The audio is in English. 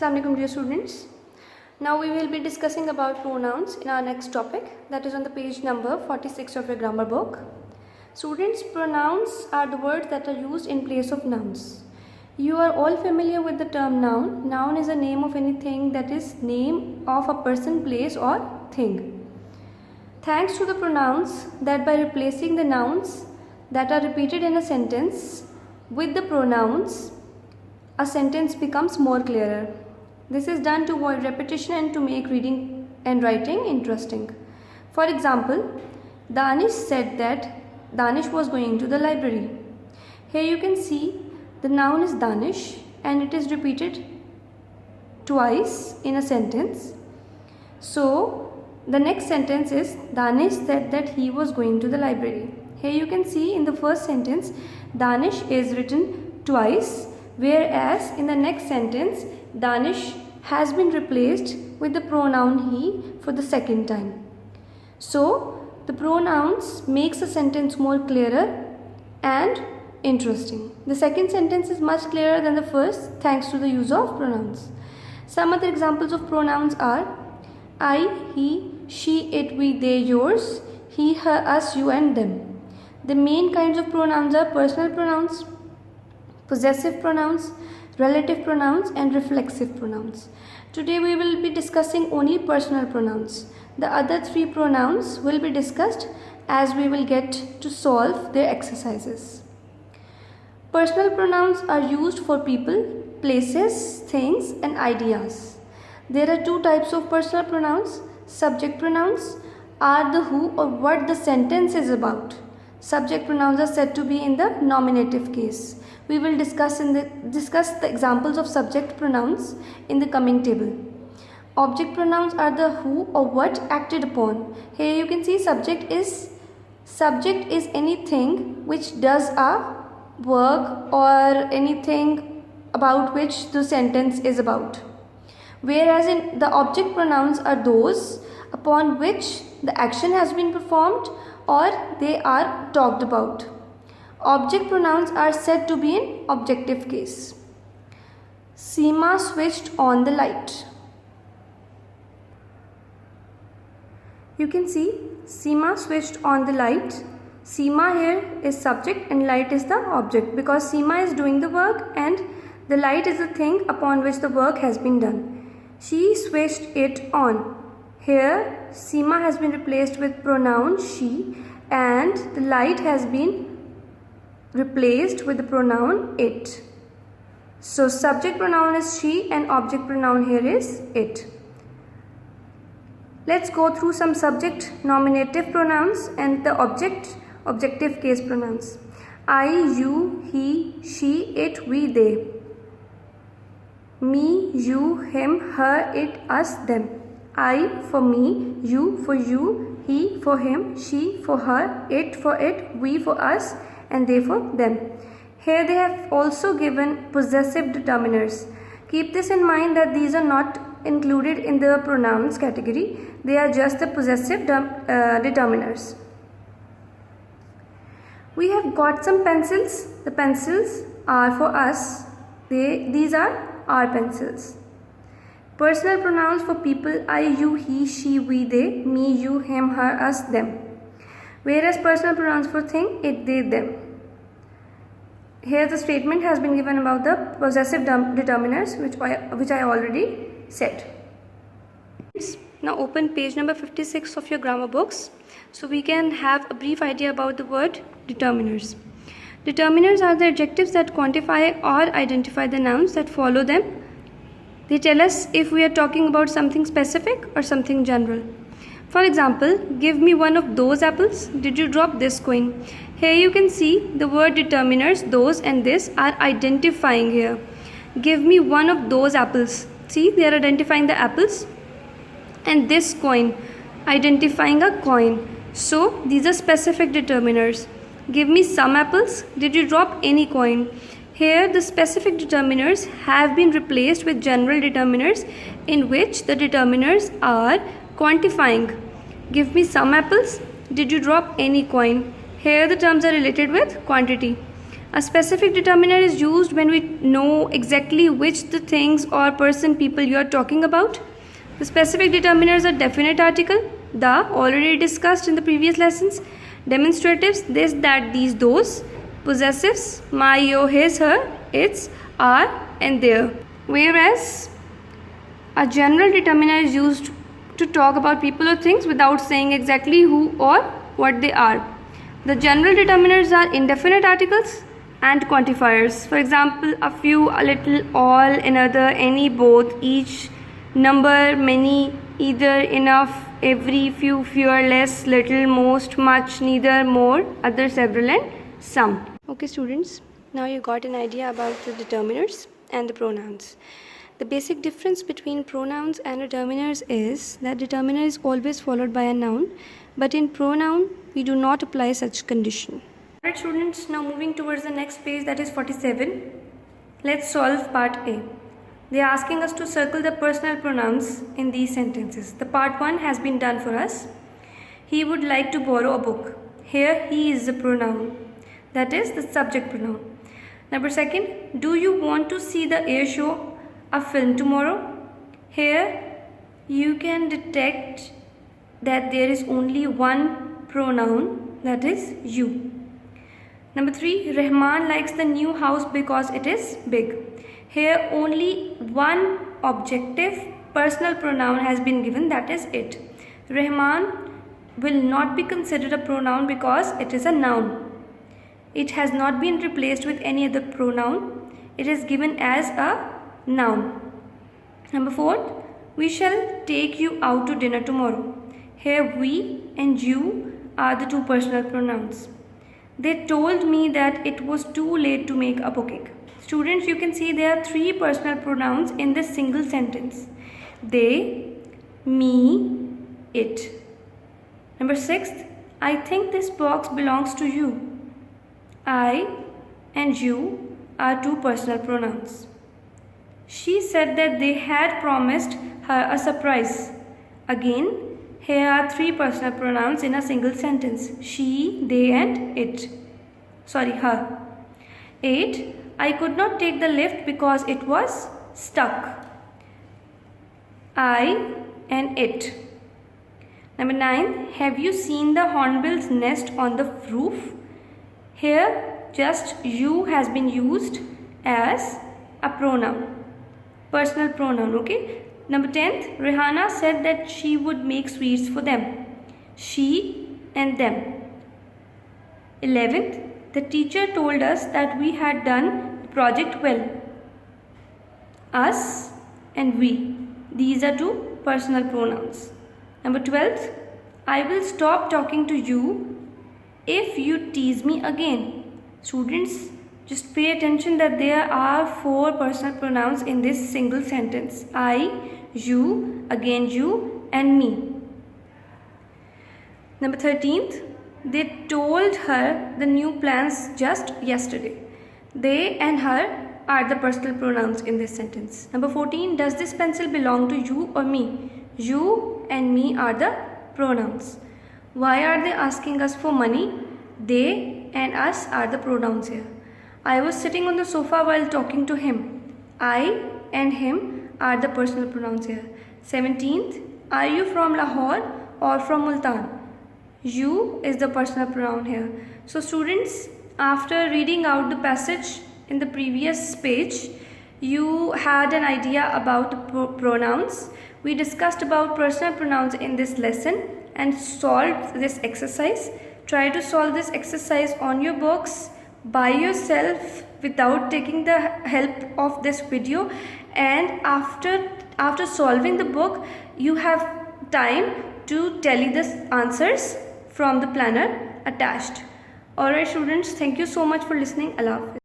Assalamualaikum dear students. Now we will be discussing about pronouns in our next topic, that is on the page number 46 of your grammar book. Students, pronouns are the words that are used in place of nouns. You are all familiar with the term noun. Noun is a name of anything, that is name of a person, place or thing. Thanks to the pronouns, that by replacing the nouns that are repeated in a sentence with the pronouns, a sentence becomes more clearer. This is done to avoid repetition and to make reading and writing interesting. For example, Danish said that Danish was going to the library. Here you can see the noun is Danish and it is repeated twice in a sentence. So the next sentence is Danish said that he was going to the library. Here you can see in the first sentence Danish is written twice, whereas in the next sentence Danish has been replaced with the pronoun he for the second time. So the pronouns makes a sentence more clearer and interesting. The second sentence is much clearer than the first thanks to the use of pronouns. Some other examples of pronouns are I, he, she, it, we, they, yours, he, her, us, you and them. The main kinds of pronouns are personal pronouns, possessive pronouns, relative pronouns and reflexive pronouns. Today we will be discussing only personal pronouns. The other three pronouns will be discussed as we will get to solve their exercises. Personal pronouns are used for people, places, things and ideas. There are two types of personal pronouns. Subject pronouns are the who or what the sentence is about. Subject pronouns are said to be in the nominative case. We will discuss the examples of subject pronouns in the coming table. Object pronouns are the who or what acted upon. Here you can see subject is anything which does a work or anything about which the sentence is about. Whereas in the object pronouns are those upon which the action has been performed or they are talked about. Object pronouns are said to be in objective case. Seema switched on the light. You can see Seema switched on the light. Seema here is subject and light is the object because Seema is doing the work and the light is the thing upon which the work has been done. She switched it on. Here Seema has been replaced with pronoun she and the light has been replaced with the pronoun it. So subject pronoun is she and object pronoun here is it. Let's go through some subject nominative pronouns and the objective case pronouns. I, you, he, she, it, we, they. Me, you, him, her, it, us, them. I for me, you for you, he for him, she for her, it for it, we for us and they for them. Here they have also given possessive determiners. Keep this in mind that these are not included in the pronouns category. They are just the possessive determiners. We have got some pencils. The pencils are for us. These are our pencils. Personal pronouns for people I, you, he, she, we, they, me, you, him, her, us, them. Whereas personal pronouns for thing, it, they, them. Here the statement has been given about the possessive determiners which I already said. Now open page number 56 of your grammar books so we can have a brief idea about the word determiners. Determiners are the adjectives that quantify or identify the nouns that follow them. They tell us if we are talking about something specific or something general. For example, give me one of those apples. Did you drop this coin? Here you can see the word determiners, those and this are identifying here. Give me one of those apples. See, they are identifying the apples. And this coin, identifying a coin. So, these are specific determiners. Give me some apples. Did you drop any coin? Here, the specific determiners have been replaced with general determiners in which the determiners are quantifying. Give me some apples. Did you drop any coin? Here the terms are related with quantity. A specific determiner is used when we know exactly which the things or person, people you are talking about. The specific determiners are definite article, the, already discussed in the previous lessons, demonstratives, this, that, these, those, possessives, my, your, his, her, its, are, and their. Whereas a general determiner is used to talk about people or things without saying exactly who or what they are. The general determiners are indefinite articles and quantifiers. For example, a few, a little, all, another, any, both, each, number, many, either, enough, every, few, fewer, less, little, most, much, neither, more, other, several, and some. Okay students, now you got an idea about the determiners and the pronouns. The basic difference between pronouns and determiners is that determiner is always followed by a noun, but in pronoun we do not apply such condition. Alright students, now moving towards the next page, that is 47. Let's solve part A. They are asking us to circle the personal pronouns in these sentences. The part 1 has been done for us. He would like to borrow a book. Here he is the pronoun, that is the subject pronoun. Number 2, do you want to see the air show, a film tomorrow? Here you can detect that there is only one pronoun, that is you. Number 3, Rahman likes the new house because it is big. Here only one objective personal pronoun has been given, that is it. Rahman will not be considered a pronoun because it is a noun. It has not been replaced with any other pronoun. It is given as a noun. Number 4, we shall take you out to dinner tomorrow. Here we and you are the two personal pronouns. They told me that it was too late to make a booking. Students, you can see there are 3 personal pronouns in this single sentence. They, me, it. Number 6, I think this box belongs to you. I and you are 2 personal pronouns. She said that they had promised her a surprise. Again, here are 3 personal pronouns in a single sentence. She, they and it. Her. 8, I could not take the lift because it was stuck. I and it. Number 9, have you seen the hornbill's nest on the roof? Here just you has been used as a pronoun, personal pronoun, okay. Number 10, Rihanna said that she would make sweets for them. She and them. 11th, the teacher told us that we had done the project well. Us and we. These are 2 personal pronouns. Number 12th, I will stop talking to you if you tease me again. Students, just pay attention that there are 4 personal pronouns in this single sentence. I, you, again you, and me. Number 13th, they told her the new plans just yesterday. They and her are the personal pronouns in this sentence. Number 14, does this pencil belong to you or me? You and me are the pronouns. Why are they asking us for money? They and us are the pronouns here. I was sitting on the sofa while talking to him. I and him are the personal pronouns here. 17th, are you from Lahore or from Multan? You is the personal pronoun here. So students, after reading out the passage in the previous page, you had an idea about the pronouns. We discussed about personal pronouns in this lesson and solved this exercise. Try to solve this exercise on your books by yourself without taking the help of this video, and after solving the book you have time to tally the answers from the planner attached. Alright students, thank you so much for listening. Allah Hafiz.